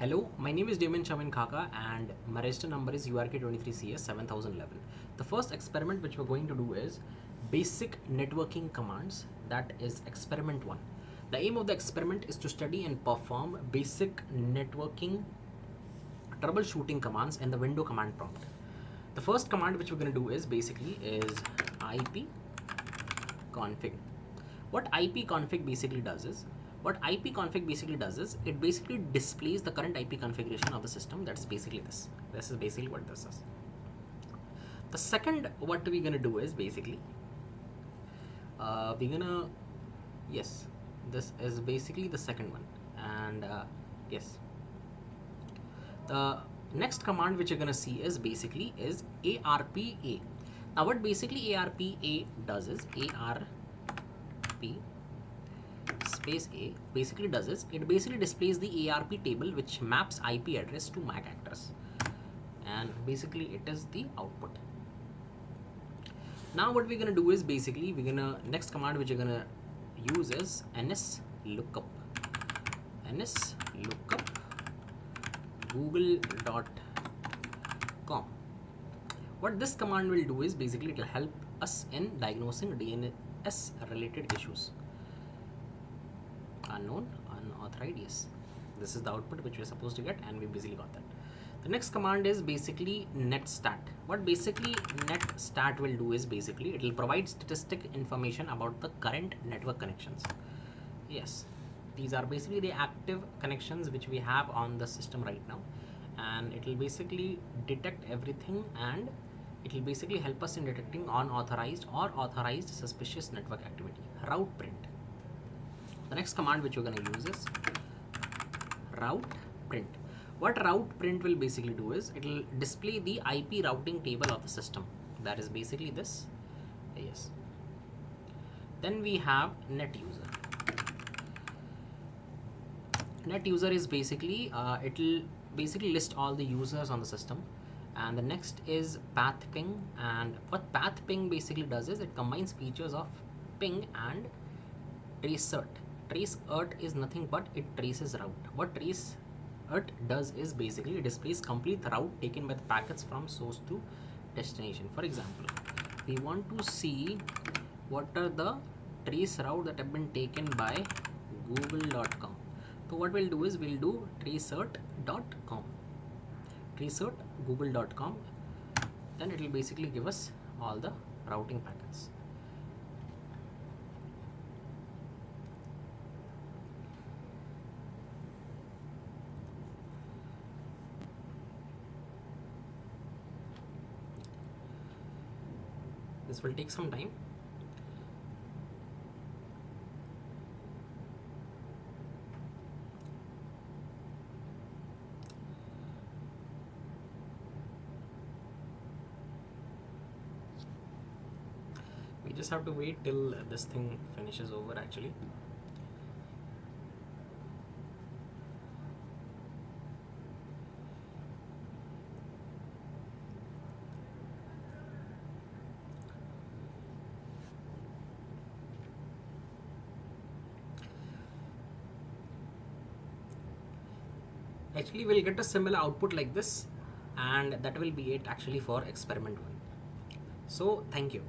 Hello, my name is Demian and my register number is URK23CS 7011. The first experiment which we're going to do is basic networking commands, that is experiment 1. The aim of the experiment is to study and perform basic networking troubleshooting commands in the window command prompt. The first command which we're going to do is basically is ipconfig. What ipconfig basically does is it basically displays the current IP configuration of the system. That's basically this. This is basically what this is. The second, what we're gonna do is basically this is basically the second one, and the next command which you're gonna see is basically is ARPA. Now what basically ARPA does is ARP space A basically does is it basically displays the ARP table which maps IP address to MAC address, and basically it is the output. Now what we're gonna do is basically next command which you're gonna use is nslookup google.com. What this command will do is basically it will help us in diagnosing DNS related issues. Unknown, unauthorized, yes. This is the output which we're supposed to get, and we basically got that. The next command is basically netstat. What basically netstat will do is basically it will provide statistic information about the current network connections. Yes, these are basically the active connections which we have on the system right now, and it will basically detect everything, and it will basically help us in detecting unauthorized or authorized suspicious network activity. Route print. The next command which we're going to use is route print. What route print will basically do is it will display the IP routing table of the system. That is basically this. Yes. Then we have net user. Net user is basically it will basically list all the users on the system. And the next is path ping. And what path ping basically does is it combines features of ping and tracert. Tracert is nothing but it traces route. What tracert does is basically it displays complete route taken by the packets from source to destination. For example, we want to see what are the trace route that have been taken by google.com. So what we'll do is we'll do tracert.com, tracert google.com. Then it will basically give us all the routing packets. This will take some time. We just have to wait till this thing finishes over actually. Actually we'll get a similar output like this, and that will be it actually for experiment 1. So thank you.